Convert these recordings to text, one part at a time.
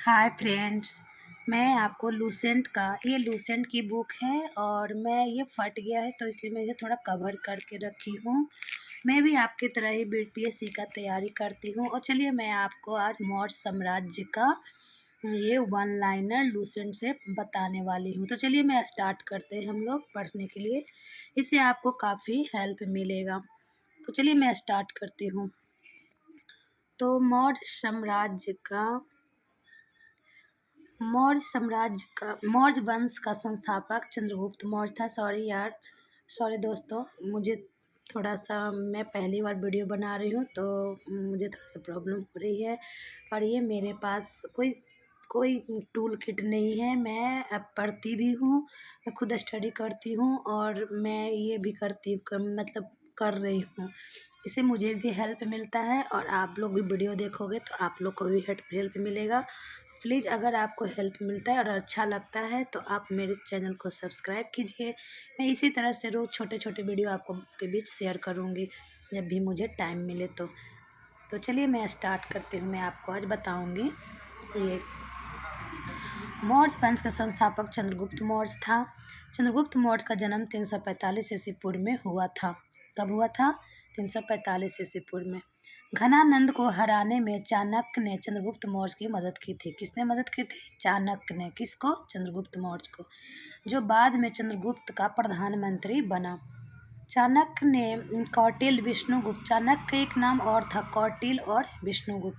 Hi friends. मैं आपको Lucent का ये लूसेंट की बुक है और मैं ये फट गया है तो इसलिए मैं इसे थोड़ा कवर करके रखी हूँ। मैं भी आपकी तरह ही बीपीएससी का तैयारी करती हूँ और चलिए मैं आपको आज मौर्य साम्राज्य का ये वन लाइनर लूसेंट से बताने वाली हूँ। तो चलिए मैं स्टार्ट करते हैं हम लोग पढ़ने के लिए। इससे आपको काफ़ी हेल्प मिलेगा। तो चलिए मैं स्टार्ट करती हूँ। तो मौर्य वंश का संस्थापक चंद्रगुप्त मौर्य था। सॉरी दोस्तों, मुझे थोड़ा सा मैं पहली बार वीडियो बना रही हूँ तो मुझे थोड़ा सा प्रॉब्लम हो रही है। और ये मेरे पास कोई टूल किट नहीं है। मैं अब पढ़ती भी हूँ, मैं खुद स्टडी करती हूँ और मैं ये भी मतलब कर रही हूँ। इससे मुझे भी हेल्प मिलता है और आप लोग भी वीडियो देखोगे तो आप लोग को भी हेल्प मिलेगा। प्लीज़ अगर आपको हेल्प मिलता है और अच्छा लगता है तो आप मेरे चैनल को सब्सक्राइब कीजिए। मैं इसी तरह से रोज़ छोटे छोटे वीडियो आपको के बीच शेयर करूँगी जब भी मुझे टाइम मिले तो चलिए मैं स्टार्ट करती हूँ। मैं आपको आज बताऊँगी। ये मौर्य वंश का संस्थापक चंद्रगुप्त मौर्य था। चंद्रगुप्त मौर्य का जन्म 345 ईस्वी पूर्व में हुआ था। कब हुआ था? 345 ईस्वी पूर्व में। घनानंद को हराने में चाणक्य ने चंद्रगुप्त मौर्य की मदद की थी। किसने मदद की थी? चाणक्य ने। किसको? चंद्रगुप्त मौर्य को, जो बाद में चंद्रगुप्त का प्रधानमंत्री बना। चाणक्य ने कौटिल्य विष्णुगुप्त, चाणक्य का एक नाम और था कौटिल्य और विष्णुगुप्त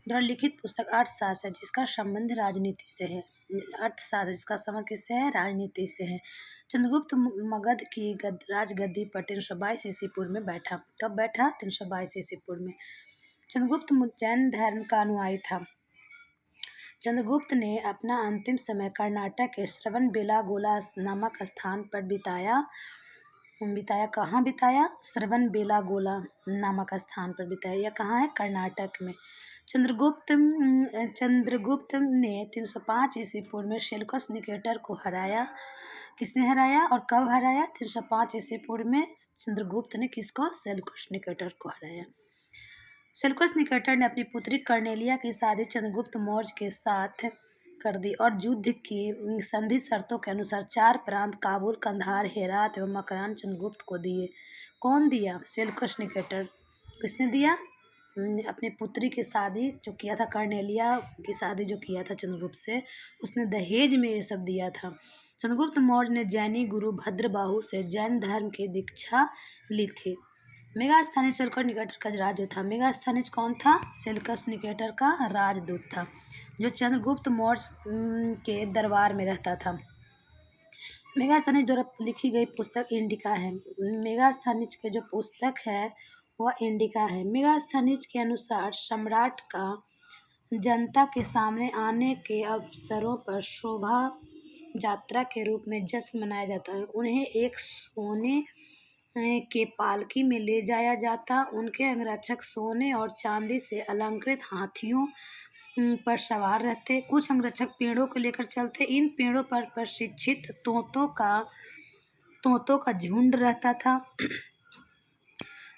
द्वारा लिखित पुस्तक अर्थशास्त्र जिसका संबंध राजनीति से है। अर्थशास्त्र जिसका संबंध किससे है? राजनीति से है। चंद्रगुप्त मगध की राजगद्दी पर 322 ईस्वी पूर्व में बैठा। कब बैठा? 322 ईस्वी पूर्व में। चंद्रगुप्त जैन धर्म का अनुयायी था। चंद्रगुप्त ने अपना अंतिम समय कर्नाटक के श्रवणबेलागोला नामक स्थान पर बिताया। कहाँ बिताया? श्रवणबेलागोला नामक स्थान पर बिताया। यह कहाँ है? कर्नाटक में। चंद्रगुप्त ने 305 ईस्वी पूर्व में सेल्यूकस निकेटर को हराया। किसने हराया और कब हराया? 305 ईस्वी पूर्व में चंद्रगुप्त ने किसको? सेल्यूकस निकेटर को हराया। सेल्यूकस निकेटर ने अपनी पुत्री कर्नेलिया की शादी चंद्रगुप्त मौर्य के साथ कर दी और युद्ध की संधि शर्तों के अनुसार 4 प्रांत काबुल, कंधार, हेरात एवं मकरान चंद्रगुप्त को दिए। कौन दिया? Seleucus Nicator. किसने दिया? अपनी पुत्री की शादी जो किया था, कर्नेलिया की शादी जो किया था चंद्रगुप्त से, उसने दहेज में ये सब दिया था। चंद्रगुप्त मौर्य ने जैनी गुरु भद्रबाहु से जैन धर्म की दीक्षा ली थी। मेगास्थनीज सेल्यूकस निकेटर का राजदूत था। मेगास्थनीज कौन था? सेल्यूकस निकेटर का राजदूत था जो चंद्रगुप्त मौर्य के दरबार में रहता था। मेगास्थनीज द्वारा लिखी गई पुस्तक इंडिका है। मेगास्थनीज के जो पुस्तक है वह इंडिका है। मेगास्थनीज के अनुसार सम्राट का जनता के सामने आने के अवसरों पर शोभा यात्रा के रूप में जश्न मनाया जाता है। उन्हें एक सोने के पालकी में ले जाया जाता। उनके अंगरक्षक सोने और चांदी से अलंकृत हाथियों पर सवार रहते। कुछ अंगरक्षक पेड़ों को लेकर चलते। इन पेड़ों पर प्रशिक्षित तोतों का झुंड रहता था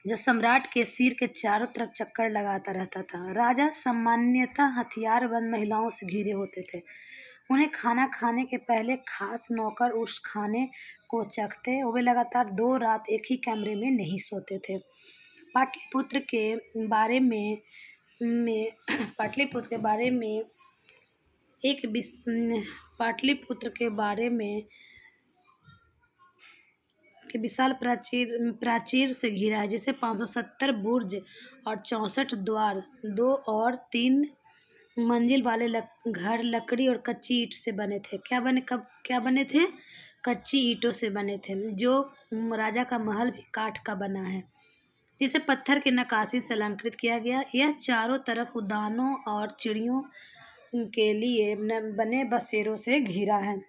जो सम्राट के सिर के चारों तरफ चक्कर लगाता रहता था। राजा सामान्यतः हथियारबंद महिलाओं से घिरे होते थे। उन्हें खाना खाने के पहले खास नौकर उस खाने को चखते। वे लगातार 2 रात एक ही कमरे में नहीं सोते थे। पाटलिपुत्र के बारे में पाटलिपुत्र के बारे में कि विशाल प्राचीर से घिरा है जिसे 570 बुर्ज और 64 द्वार, 2 और 3 मंजिल वाले घर लकड़ी और कच्ची ईंट से बने थे। क्या बने थे? कच्ची ईंटों से बने थे। जो राजा का महल भी काठ का बना है जिसे पत्थर के नक्काशी से अलंकृत किया गया। यह चारों तरफ उद्यानों और चिड़ियों के लिए बने बसेरों से घिरा है।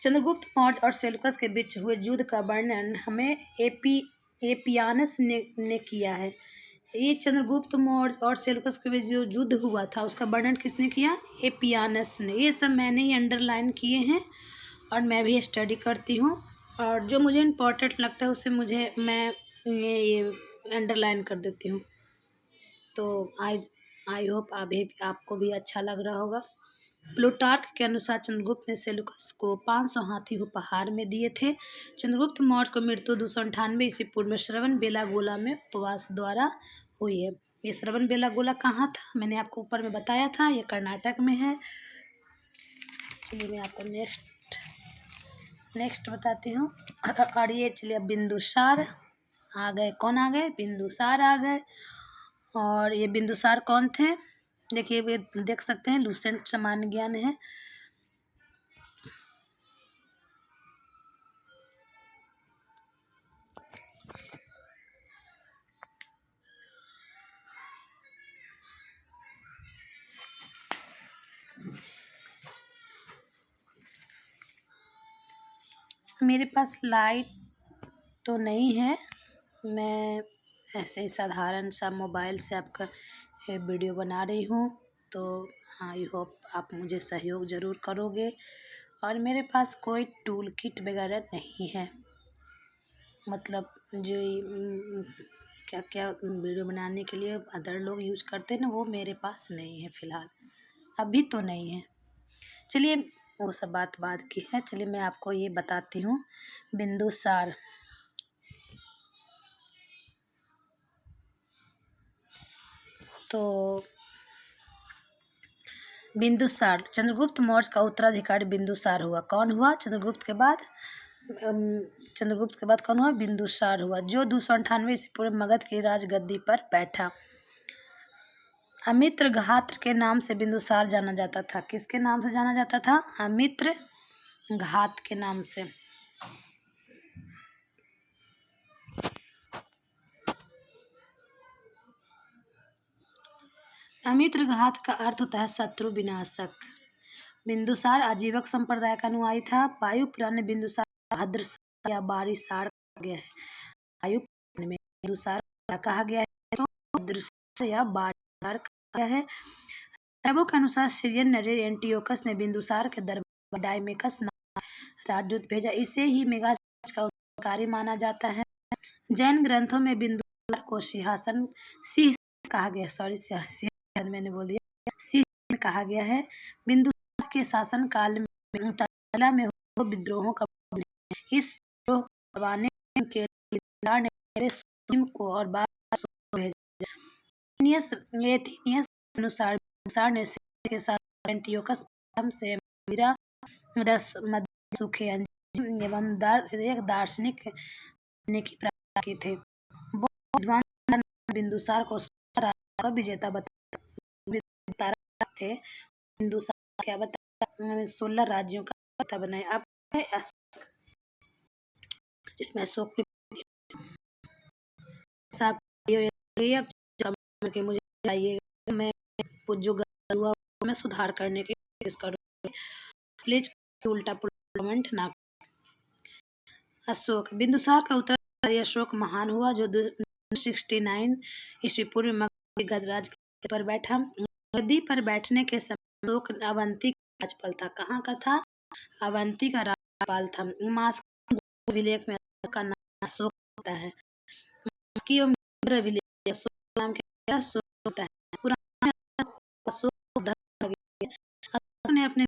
चंद्रगुप्त मौर्य और सेल्यूकस के बीच हुए युद्ध का वर्णन हमें एपियानस ने किया है। ये चंद्रगुप्त मौर्य और सेल्यूकस के बीच जो युद्ध हुआ था उसका वर्णन किसने किया? एपियानस ने। ये सब मैंने ही अंडरलाइन किए हैं और मैं भी स्टडी करती हूँ और जो मुझे इम्पोर्टेंट लगता है उसे मैं ये अंडरलाइन कर देती हूँ। तो आई होप आपको भी अच्छा लग रहा होगा। प्लूटार्क के अनुसार चंद्रगुप्त ने सेल्यूकस को 500 हाथी उपहार में दिए थे। चंद्रगुप्त मौर्य को मृत्यु 298 ईस्वी पूर्व में श्रवण बेलागोला में उपवास द्वारा हुई है। ये श्रवण बेलागोला कहाँ था, मैंने आपको ऊपर में बताया था, ये कर्नाटक में है। चलिए मैं आपको नेक्स्ट बताती हूँ। और ये चलिए अब बिंदुसार आ गए। कौन आ गए? बिंदुसार आ गए। और ये बिंदुसार कौन थे? देखिए ये देख सकते हैं, लूसेंट सामान्य ज्ञान है। मेरे पास लाइट तो नहीं है, मैं ऐसे ही साधारण सा मोबाइल से आपका वीडियो बना रही हूँ, तो आई होप आप मुझे सहयोग ज़रूर करोगे। और मेरे पास कोई टूल किट वगैरह नहीं है, मतलब जो क्या क्या वीडियो बनाने के लिए अदर लोग यूज करते हैं ना, वो मेरे पास नहीं है फ़िलहाल, अभी तो नहीं है। चलिए वो सब बात बाद की है। चलिए मैं आपको ये बताती हूँ। बिंदुसार, तो बिंदुसार चंद्रगुप्त मौर्य का उत्तराधिकारी बिंदुसार हुआ। कौन हुआ? चंद्रगुप्त के बाद कौन हुआ? बिंदुसार हुआ, जो 298 ईस्वी पूर्व मगध की राजगद्दी पर बैठा। अमित्र घात के नाम से बिंदुसार जाना जाता था। किसके नाम से जाना जाता था? अमित्र घात के नाम से। अमित्र घात का अर्थ होता है शत्रु विनाशक। बिंदुसार आजीवक संप्रदाय का अनुयायी था। वायु पुराण में बिंदुसार भद्र या बारिसार कहा गया है। वायु पुराण में बिंदुसार कहा गया है, तो भद्र या बारिसार कहा गया है। अरबों के अनुसार सीरियन नरेश एंटियोकस ने बिंदुसार के दरबार डायमेकस नामक राजदूत भेजा। इसे ही मेगास्थनीज का उत्तराधिकारी माना जाता है। जैन ग्रंथों में बिंदुसार को सिंहासन सिंह कहा गया, सिंहासन मैंने बोल दिया, सिंह कहा गया है। बिंदुसार के शासन काल में तला में हुए विद्रोहों का इस विद्रोह को दबाने के लिए बिंदुसार ने पहले सुसीम को और बाद में भेजा। एथीनियस के अनुसार बिंदुसार ने सिंह के साथ एंटियोकस प्रथम से मदिरा रस मद्य सूखे अंजीर एवं एक दार्शनिक बनने की प्रार्थना की थे। विद्वान बिंदुसार को का विजेता बता थे। बिंदुसार क्या बता 16 राज्यों का पता बनाए। अब मैं अशोक के मुझे चाहिए, मैं जो गलत हुआ मैं सुधार करने की कोशिश करूँगी, प्लीज उल्टा कमेंट ना। अशोक, बिंदुसार का उत्तराधिकारी अशोक महान हुआ, जो 269 ईस्वी पूर्व में मगध राज पर बैठा। गद्दी पर बैठने के समय अशोक अवंती का राज्यपाल था। कहाँ का था? अवंती का राज्यपाल था। अभिलेख में अशोक का नाम अशोक होता है। अभिलेख अशोक नाम क्या अशोक होता है। पुराने अशोक ने अपने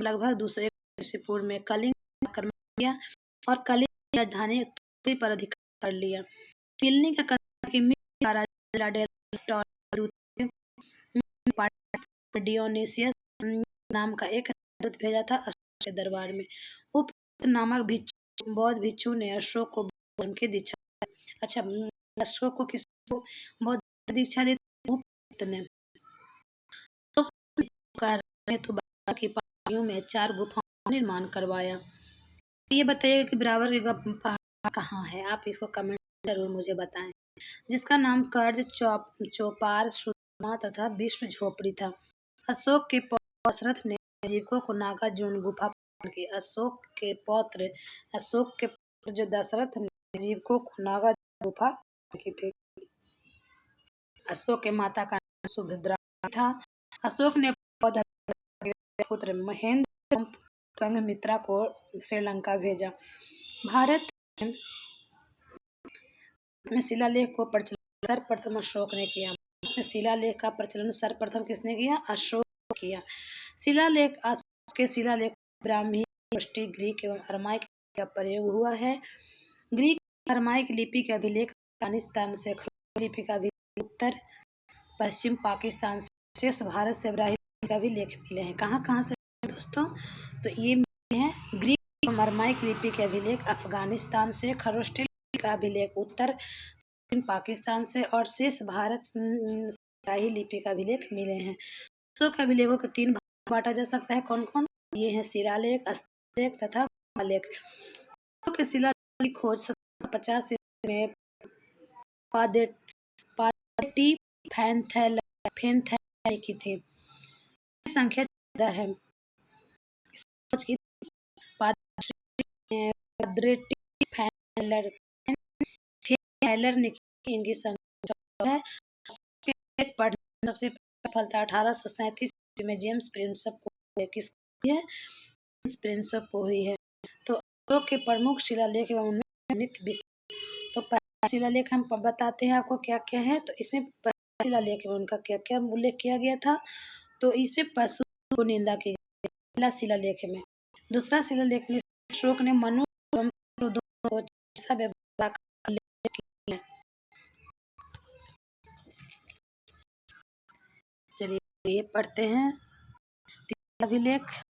लगभग 201 ईस्वी पूर्व में कलिंग आक्रमण किया और कलिंग की राजधानी पर अधिकार कर लिया। पिलनी का डियोनिसियस नाम का एक दूत भेजा था अशोक के दरबार में। उपयुक्त नामक बौद्ध भिक्षु ने अशोक को धर्म की दीक्षा दी। अच्छा, अशोक को किसको बौद्ध दीक्षा दी? उपयुक्त ने। तो की पहाड़ियों में 4 गुफाओं का निर्माण करवाया। ये बताइएगा कि बराबर की पहाड़ कहाँ है, आप इसको कमेंट जरूर मुझे बताएं। जिसका नाम कर्ज चौपार सुदामा तथा विश्व झोपड़ी था। अशोक के पौत्र दशरथ ने जीवकों को नागार्जुन गुफा प्रदान की। अशोक के पौत्र जो दशरथ ने जीवकों को नागार्जुन गुफा की थी। अशोक के माता का नाम सुभद्रा था। अशोक ने पुत्र महेंद्र संघमित्रा को श्रीलंका भेजा। भारत में शिलालेख को प्रचलित सर्वप्रथम अशोक ने किया। में शिलालेख का प्रचलन सर्वप्रथम किसने किया? अशोक किया। शिलालेख अशोक के शिलालेख ब्राह्मी, पुष्टि, ग्रीक एवं अरमाइक का प्रयोग हुआ है। ग्रीक अरमाइक लिपि के अभिलेख अफगानिस्तान से, लिपि का अभिलेख उत्तर पश्चिम पाकिस्तान से, शेष भारत से ब्राह्मी लिपि का अभिलेख मिले हैं। कहाँ कहाँ से दोस्तों? तो ये मिले हैं ग्रीक एवं अरमाइक लिपि के अभिलेख अफगानिस्तान से, खरोष्टी का अभिलेख उत्तर पश्चिम पाकिस्तान से और शेष भारत शाही लिपि का अभिलेख मिले हैं। अशोक के अभिलेखों को 3 भाग बांटा जा सकता है। कौन कौन? ये हैं शिलालेख, हस्तलेख तथा गुहालेख। अशोक के शिलालेख की खोज 1750 में पादेटी फैनथैले की थी। संख्या 14 है। खोज की पादेटी फैनथैलर ने की, इनकी संख्या है। पढ़ने सबसे सफलता 1837 में जेम्स प्रिंसप को किसकी है? जेम्स प्रिंसप को हुई है। तो अशोक के प्रमुख शिलालेख एवं उनमें नित्य विषय। तो पहला शिलालेख हम बताते हैं आपको क्या क्या है। तो इसमें पहला शिलालेख में उनका क्या क्या उल्लेख किया गया था? तो इसमें पशु को निंदा की गई पहला शिलालेख में। दूसरा शिलालेख में अशोक ने मनु एवं दोनों को अच्छा व्यवहार का उल्लेख किया। चलिए ये पढ़ते हैं। तीसरा अभिलेख है।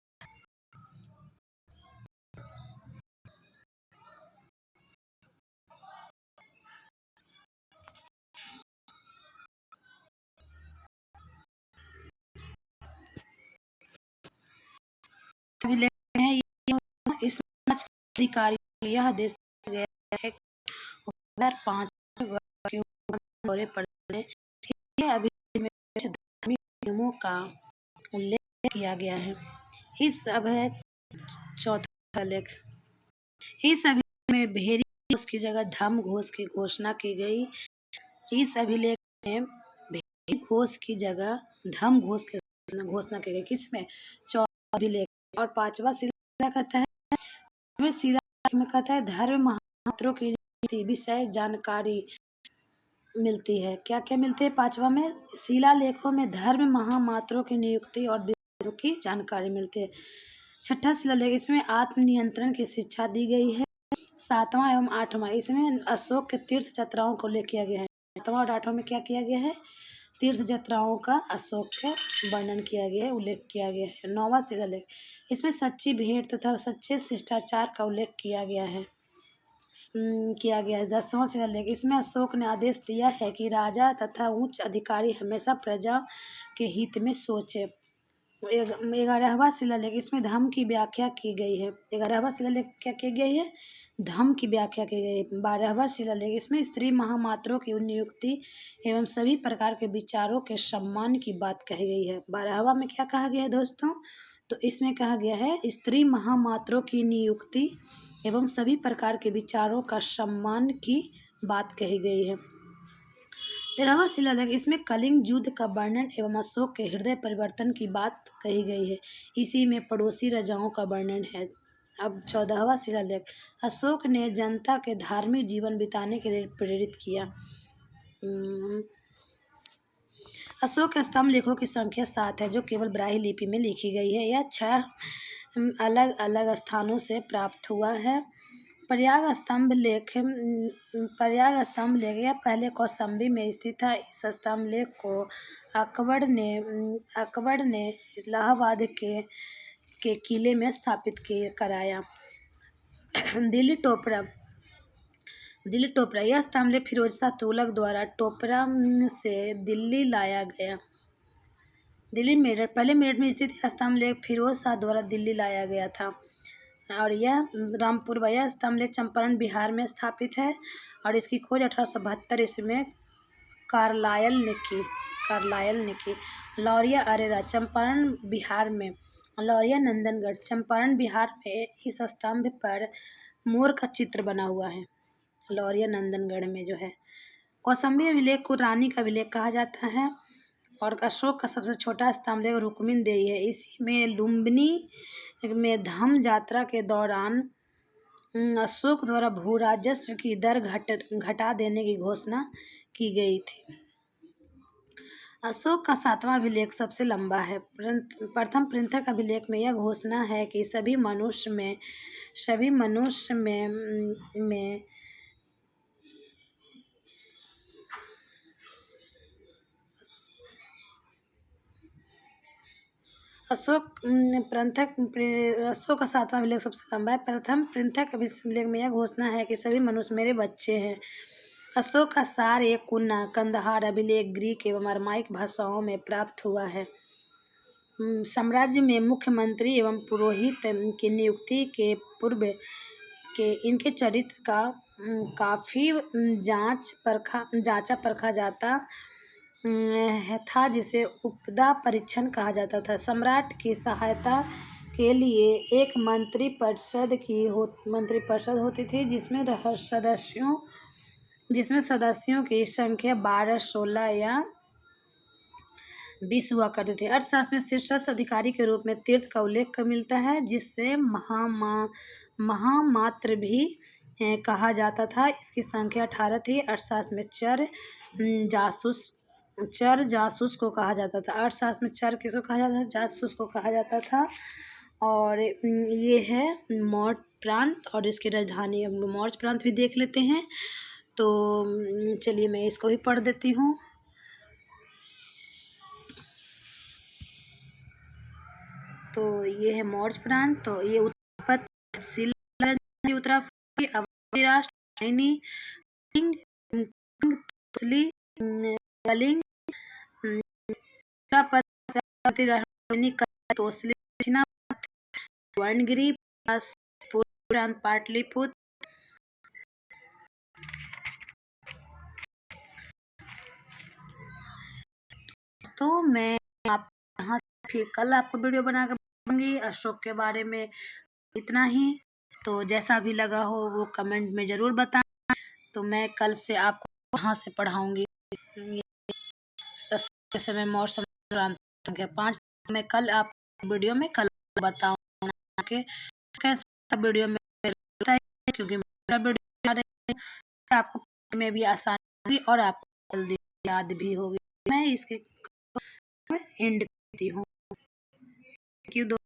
इस अधिकारी को यह आदेश दिया गया है 2005 दौरे पर धार्मिक नियमों का उल्लेख किया गया है। इस अब है चौथा लेख। इस अभिलेख में भेरी घोष की जगह धम घोष की घोषणा की गई। इस अभिलेख में भेरी घोष की जगह धम घोष की घोषणा की गई। किसमें? चौथा अभिलेख। और पांचवा शिलालेख कहता है, शिलालेख में कहता है धर्म महामात्रों की विषय जानकारी मिलती है। क्या क्या मिलती है? पांचवा में शिलालेखों में धर्म महामात्रों की नियुक्ति और विषयों की जानकारी मिलती है। छठा शिलालेख, इसमें आत्मनियंत्रण की शिक्षा दी गई है। सातवां एवं आठवां, इसमें अशोक के तीर्थ यात्राओं को उल्लेख किया गया है। सातवां और आठवां में क्या किया गया है? तीर्थ यात्राओं का अशोक के वर्णन किया गया है, उल्लेख किया गया है। नौवां शिलालेख, इसमें सच्ची भेंट तथा सच्चे शिष्टाचार का उल्लेख किया गया है। 10वां शिलालेख, इसमें अशोक ने आदेश दिया है कि राजा तथा उच्च अधिकारी हमेशा प्रजा के हित में सोचे। 11वां शिलालेख, इसमें धम्म की व्याख्या की गई है। 11वां शिलालेख क्या की गई है? धम्म की व्याख्या की गई है। 12वां शिलालेख, इसमें स्त्री महामात्रों की नियुक्ति एवं सभी प्रकार के विचारों के सम्मान की बात कही गई है। 12वां में क्या कहा गया है दोस्तों? तो इसमें कहा गया है स्त्री महामात्रों की नियुक्ति एवं सभी प्रकार के विचारों का सम्मान की बात कही गई है। 13वां शिलालेख, इसमें कलिंग युद्ध का वर्णन एवं अशोक के हृदय परिवर्तन की बात कही गई है। इसी में पड़ोसी राजाओं का वर्णन है। अब 14वां शिलालेख, अशोक ने जनता के धार्मिक जीवन बिताने के लिए प्रेरित किया। अशोक के स्तंभ लेखों की संख्या 7 है, जो केवल ब्राह्मी लिपि में लिखी गई है। यह 6 अलग अलग स्थानों से प्राप्त हुआ है। प्रयाग स्तंभ लेख यह पहले कौशाम्बी में स्थित था। इस स्तंभ लेख को अकबर ने इलाहाबाद के किले में स्थापित कराया। दिल्ली टोपरा, यह स्तंभ लेख फिरोज शाह तुगलक द्वारा टोपरा से दिल्ली लाया गया। पहले मेरठ में स्थित स्तंभ लेख फिरोज शाह द्वारा दिल्ली लाया गया था। और यह रामपुर, यह स्तंभ लेख चंपारण बिहार में स्थापित है और इसकी खोज 1872 ईस्वी में कार्लायल ने की। लौरिया अरेरा, चंपारण बिहार में। लौरिया नंदनगढ़, चंपारण बिहार में। इस स्तंभ पर मोर का चित्र बना हुआ है, लौरिया नंदनगढ़ में जो है। कौशाम्बी अभिलेख को रानी का अभिलेख कहा जाता है। और अशोक का सबसे छोटा स्तंभ लेख रुक्मिणदेही है। इसी में लुम्बिनी में धम्म यात्रा के दौरान अशोक द्वारा भू राजस्व की दर घटा देने की घोषणा की गई थी। अशोक का 7वां अभिलेख सबसे लंबा है। प्रथम पृथक अभिलेख में यह घोषणा है कि सभी मनुष्य में अशोक का 7वां अभिलेख सबसे लंबा है। प्रथम पृथक अभिलेख में यह घोषणा है कि सभी मनुष्य मेरे बच्चे हैं। अशोक का सार एक कुन्ना कंदहार अभिलेख ग्रीक एवं अरमाइक भाषाओं में प्राप्त हुआ है। साम्राज्य में मुख्यमंत्री एवं पुरोहित की नियुक्ति के पूर्व के इनके चरित्र का काफ़ी जांचा परखा जाता था, जिसे उपदा परीक्षण कहा जाता था। सम्राट की सहायता के लिए एक मंत्रिपरिषद होती थी, जिसमें सदस्यों की संख्या 12, 16 या 20 हुआ करते थे। अर्थशास्त्र में शीर्षस्थ अधिकारी के रूप में तीर्थ का उल्लेख मिलता है, जिससे महामात्र भी कहा जाता था। इसकी संख्या 18 थी। अर्थशास्त्र में चर जासूस को कहा जाता था। अर्थशास्त्र में चर किसको कहा जाता था? जासूस को कहा जाता था। और ये है मौर्य प्रांत और इसकी राजधानी। मौर्य प्रांत भी देख लेते हैं, तो चलिए मैं इसको भी पढ़ देती हूँ। तो ये है मौर्य प्रांत। तो ये उत्तरापश्चिमी अवधी राष्ट्र कलिंग वर्णगिरी पाटलिपुत्र। तो मैं आप यहाँ फिर कल आपको वीडियो बना कर बताऊंगी अशोक के बारे में। इतना ही। तो जैसा भी लगा हो वो कमेंट में ज़रूर बताएं। तो मैं कल से आपको वहाँ से पढ़ाऊंगी। समय मौसम 5 मैं कल आप वीडियो में कल बताऊंगा कि कैसा वीडियो में, क्योंकि मेरा वीडियो आपको में भी आसानी होगी और आपको जल्दी याद भी होगी। मैं इसके एंड करती हूँ।